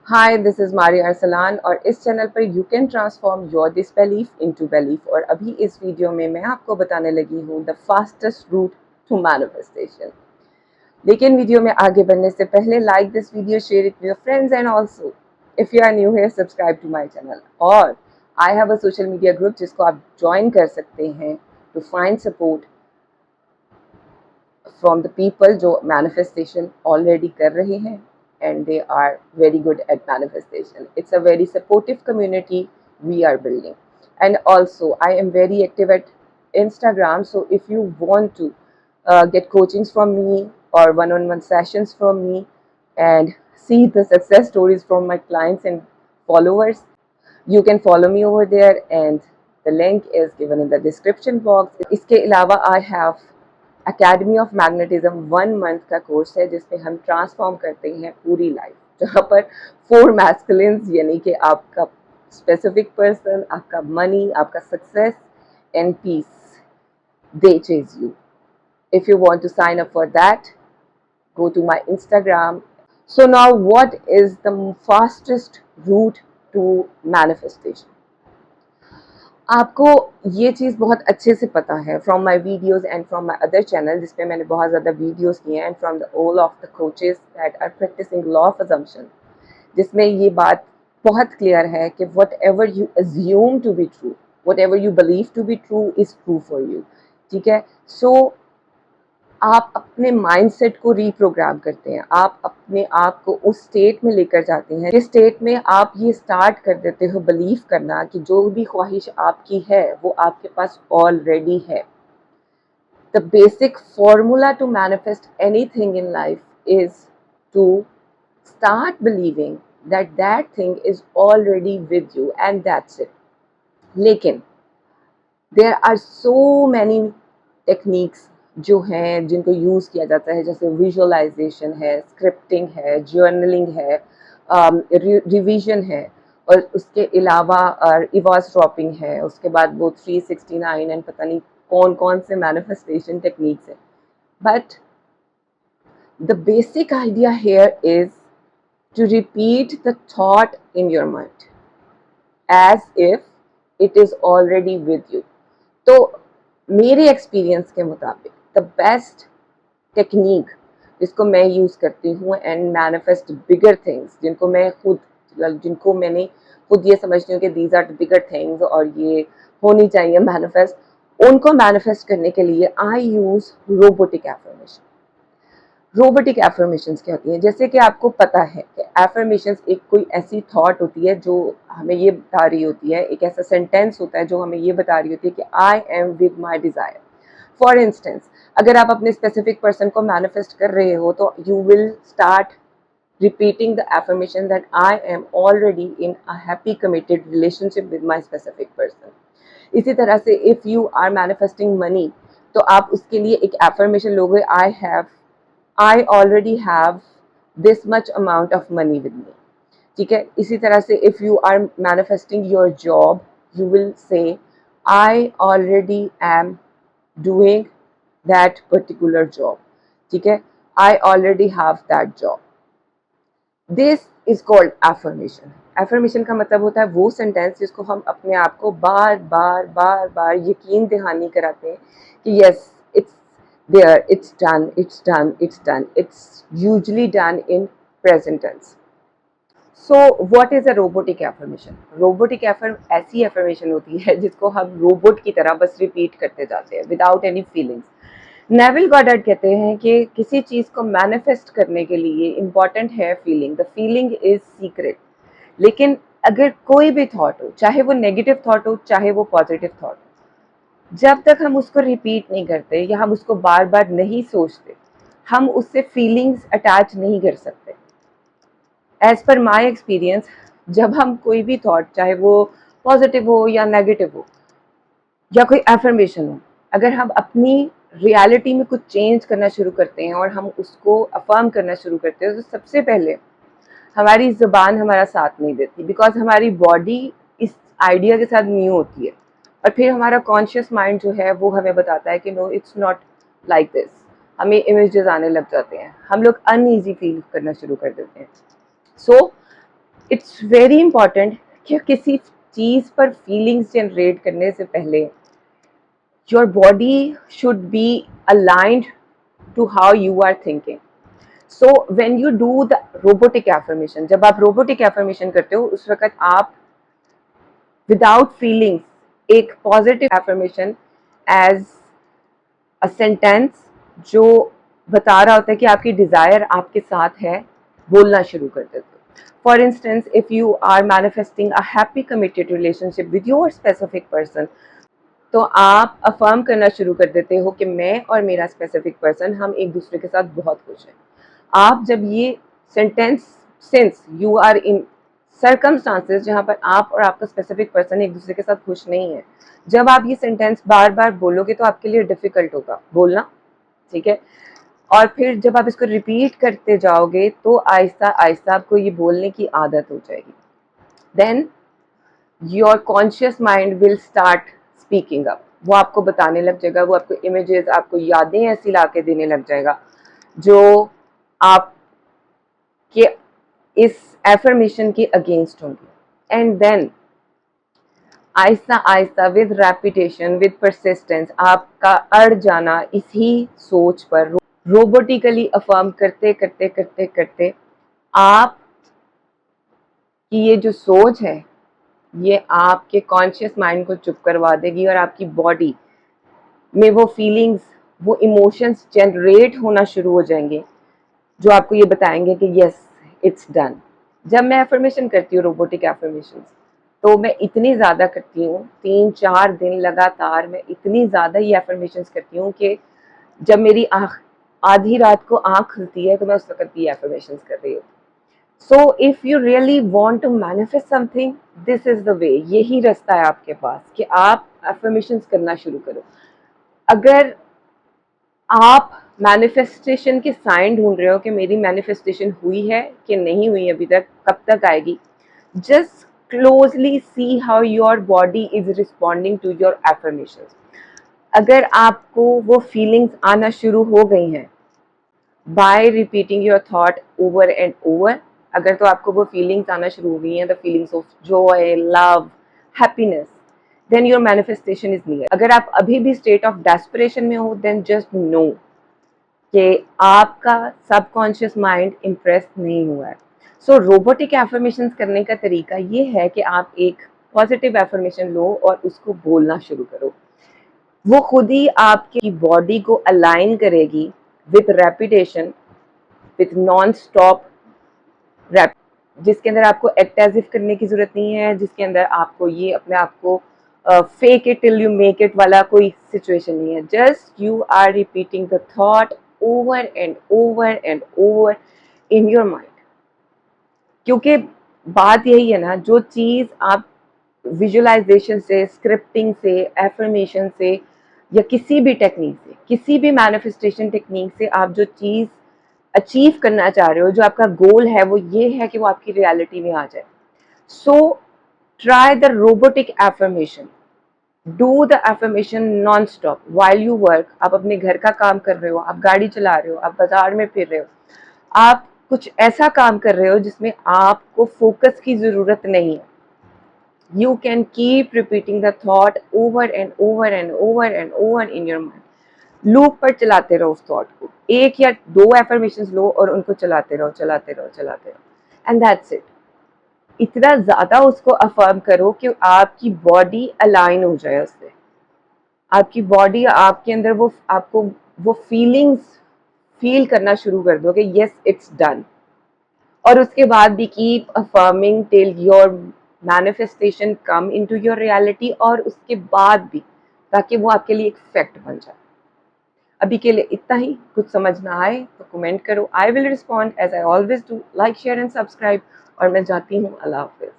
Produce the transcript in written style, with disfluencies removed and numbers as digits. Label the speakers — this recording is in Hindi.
Speaker 1: Hi, this is Maria Arsalan और इस चैनल पर you can transform your disbelief into belief. और अभी इस वीडियो में मैं आपको बताने लगी हूँ the fastest route to manifestation. लेकिन वीडियो में आगे बढ़ने से पहले like this video, share it with your friends and also if you are new here subscribe to my channel. और I have a social media group जिसको आप ज्वाइन कर सकते हैं to find support from the people जो manifestation already कर रहे हैं and they are very good at manifestation. It's a very supportive community we are building. And also I am very active at Instagram, so if you want to get coachings from me or one-on-one sessions from me and see the success stories from my clients and followers, you can follow me over there and the link is given in the description box. इसके अलावा I have academy of magnetism 1 month का कोर्स है जिसमें हम ट्रांसफॉर्म करते हैं पूरी लाइफ, जहाँ पर 4 मैस्कुलिन्स यानी कि आपका स्पेसिफिक पर्सन, आपका मनी, आपका success and peace, they chase you. If you want to sign up for that, go to my Instagram. So now what is the fastest route to manifestation? आपको ये चीज़ बहुत अच्छे से पता है from my videos and from my other channel जिसपे मैंने बहुत ज़्यादा वीडियोज़ किए हैं and from the all of the coaches that are practising law of assumption, जिसमें ये बात बहुत क्लियर है कि whatever you assume to be true, whatever you believe to be true is true for you. ठीक है. सो आप अपने माइंडसेट को रीप्रोग्राम करते हैं, आप अपने आप को उस स्टेट में लेकर जाते हैं जिस स्टेट में आप ये स्टार्ट कर देते हो बिलीव करना कि जो भी ख्वाहिश आपकी है वो आपके पास ऑलरेडी है. The basic formula to manifest anything in life is to start believing that that thing is already with you and that's it. लेकिन there are so many techniques जो हैं जिनको यूज़ किया जाता है, जैसे विजुअलाइजेशन है, स्क्रिप्टिंग है, जर्नलिंग है, रिवीजन है, और उसके अलावा इवॉस ड्रॉपिंग है, उसके बाद वो 369 एंड पता नहीं कौन कौन से मैनिफेस्टेशन टेक्निक्स हैं. But the basic idea here is to repeat the thought in your mind as if it is already with you. तो मेरे एक्सपीरियंस के मुताबिक द बेस्ट टेक्निक जिसको मैं यूज़ करती हूँ एंड मैनिफेस्ट बिगर थिंग्स, जिनको मैंने खुद ये समझती हूँ कि these are the bigger things और ये होनी चाहिए मैनिफेस्ट, उनको मैनिफेस्ट करने के लिए I use robotic affirmation. Robotic affirmations क्या होती हैं? जैसे कि आपको पता है कि एफर्मेशंस एक कोई ऐसी थॉट होती है जो हमें ये बता रही होती है, एक ऐसा सेंटेंस होता है जो हमें ये बता रही होती है कि I am with my desire. For instance, अगर आप अपने स्पेसिफिक पर्सन को मैनिफेस्ट कर रहे हो तो you will start repeating the affirmation that I am already in a happy committed relationship with my specific person. इसी तरह से if you are manifesting money तो आप उसके लिए एक affirmation लोगे, I already have this much amount of money with me. ठीक है. इसी तरह से if you are manifesting your job you will say I already am doing that particular job. ठीक है. I already have that job. This is called affirmation. Affirmation का मतलब होता है वो सेंटेंस जिसको हम अपने आप को बार बार बार बार यकीन दहानी कराते हैं कि yes it's there, it's done, it's done, it's done. It's usually done in present tense. So what is a robotic affirmation? Robotic ऐसी एफर्मेशन होती है जिसको हम रोबोट की तरह बस रिपीट करते जाते हैं विदाउट एनी फीलिंग्स. नेविल गॉडर्ड कहते हैं कि किसी चीज़ को मैनिफेस्ट करने के लिए इम्पॉर्टेंट है feeling. The feeling is secret. लेकिन अगर कोई भी थॉट हो, चाहे वो नेगेटिव थॉट हो चाहे वो पॉजिटिव थॉट हो, जब तक हम उसको रिपीट नहीं करते या हम उसको बार बार नहीं सोचते, हम उससे फीलिंग्स अटैच नहीं कर सकते. एज पर माई एक्सपीरियंस, जब हम कोई भी थॉट, चाहे वो पॉजिटिव हो या नेगेटिव हो या कोई एफर्मेशन हो, अगर हम अपनी रियलिटी में कुछ चेंज करना शुरू करते हैं और हम उसको अफर्म करना शुरू करते हैं, तो सबसे पहले हमारी ज़ुबान हमारा साथ नहीं देती, बिकॉज हमारी बॉडी इस आइडिया के साथ न्यू होती है और फिर हमारा कॉन्शियस माइंड जो है वो हमें बताता है कि no it's not like this. हमें इमेजेस आने लग जाते हैं, हम लोग अनईजी फील करना शुरू कर देते हैं. सो इट्स वेरी इंपॉर्टेंट कि किसी चीज़ पर फीलिंग्स जनरेट करने से पहले your body should be aligned to how you are thinking. So when you do the robotic affirmation, जब आप रोबोटिक एफर्मेशन करते हो उस वक्त आप विदाउट फीलिंग्स एक positive affirmation as a sentence जो बता रहा होता है कि आपकी डिज़ायर आपके साथ है, बोलना शुरू कर देते हो. For instance, if you are manifesting a happy committed relationship with your specific person, तो आप अफर्म करना शुरू कर देते हो कि मैं और मेरा स्पेसिफिक पर्सन हम एक दूसरे के साथ बहुत खुश हैं. आप जब ये sentence, since you are in circumstances जहाँ पर आप और आपका स्पेसिफिक पर्सन एक दूसरे के साथ खुश नहीं है, जब आप ये सेंटेंस बार बार बोलोगे तो आपके लिए डिफिकल्ट होगा बोलना, ठीक है. और फिर जब आप इसको रिपीट करते जाओगे तो आहिस्ता आहिस्ता आपको ये बोलने की आदत हो जाएगी. Then your conscious mind will start speaking up. वो आपको बताने लग जाएगा, वो आपको इमेजेस, आपको यादें ऐसी ला के देने लग जाएगा जो आपके इस एफर्मेशन के अगेंस्ट होंगी. And then Aahista Aahista with repetition, with persistence, आपका अड़ जाना इसी सोच पर रोबोटिकली अफर्म करते करते करते करते आप की ये जो सोच है ये आपके कॉन्शियस माइंड को चुप करवा देगी और आपकी बॉडी में वो फीलिंग्स, वो इमोशंस जनरेट होना शुरू हो जाएंगे जो आपको ये बताएंगे कि यस इट्स डन. जब मैं एफर्मेशन करती हूँ रोबोटिक एफर्मेशन, तो मैं इतनी ज़्यादा करती हूँ, 3-4 दिन लगातार मैं इतनी ज़्यादा ये एफर्मेशंस करती हूँ कि जब मेरी आधी रात को आँख खुलती है तो मैं उस वक्त भी एफर्मेशंस कर रही हूँ. So if you really want to manifest something, this is the way. यही रास्ता है आपके पास कि आप एफर्मेशंस करना शुरू करो. अगर आप मैनिफेस्टेशन के साइन ढूंढ रहे हो कि मेरी मैनिफेस्टेशन हुई है कि नहीं हुई अभी तक, कब तक आएगी, just closely see how your body is responding to your affirmations. अगर आपको वो फीलिंग्स आना शुरू हो गई हैं by repeating your thought over and over, अगर तो आपको वो फीलिंग्स आना शुरू हो गई हैं, the feelings of joy, love, happiness, then your manifestation is near. अगर आप अभी भी स्टेट ऑफ डेस्परेशन में हो, देन जस्ट नो कि आपका सबकॉन्शियस माइंड इम्प्रेस नहीं हुआ है. सो रोबोटिक एफर्मेशन करने का तरीका ये है कि आप एक पॉजिटिव एफर्मेशन लो और उसको बोलना शुरू करो. वो खुद ही आपकी बॉडी को अलाइन करेगी with repetition, with non stop rap, जिसके अंदर आपको एक्ट एज इफ करने की जरूरत नहीं है, जिसके अंदर आपको ये अपने आप को fake it till you make it वाला कोई सिचुएशन नहीं है. Just you are repeating the thought over and over and over in your mind. क्योंकि बात यही है ना, जो चीज़ आप विजुअलाइजेशन से, स्क्रिप्टिंग से, एफर्मेशन से या किसी भी टेक्निक से, किसी भी मैनिफेस्टेशन टेक्निक से आप जो चीज़ अचीव करना चाह रहे हो, जो आपका गोल है, वो ये है कि वो आपकी रियलिटी में आ जाए. So try the robotic affirmation, do the affirmation non stop while you work. आप अपने घर का काम कर रहे हो, आप गाड़ी चला रहे हो, आप बाजार में फिर रहे हो, आप कुछ ऐसा काम कर रहे हो जिसमें आपको फोकस की ज़रूरत नहीं है. You can keep repeating the thought over and over and over and over in your mind. Loop पर चलाते रहो उस थॉट को, एक या दो एफर्मेशंस लो और उनको चलाते रहो चलाते रहो चलाते रहो, एंड दैट्स इट. इतना ज़्यादा उसको अफर्म करो कि आपकी बॉडी अलाइन हो जाए उससे. आपकी बॉडी आपके अंदर वो आपको वो फीलिंग्स फील करना शुरू कर दो कि यस इट्स डन. और उसके बाद भी keep affirming till your manifestation come into your reality, और उसके बाद भी, ताकि वो आपके लिए एक फैक्ट बन जाए. अभी के लिए इतना ही. कुछ समझ ना आए तो कमेंट करो, I will respond as I always do. Like, share and subscribe. और मैं जाती हूँ. अल्लाह हाफिज़.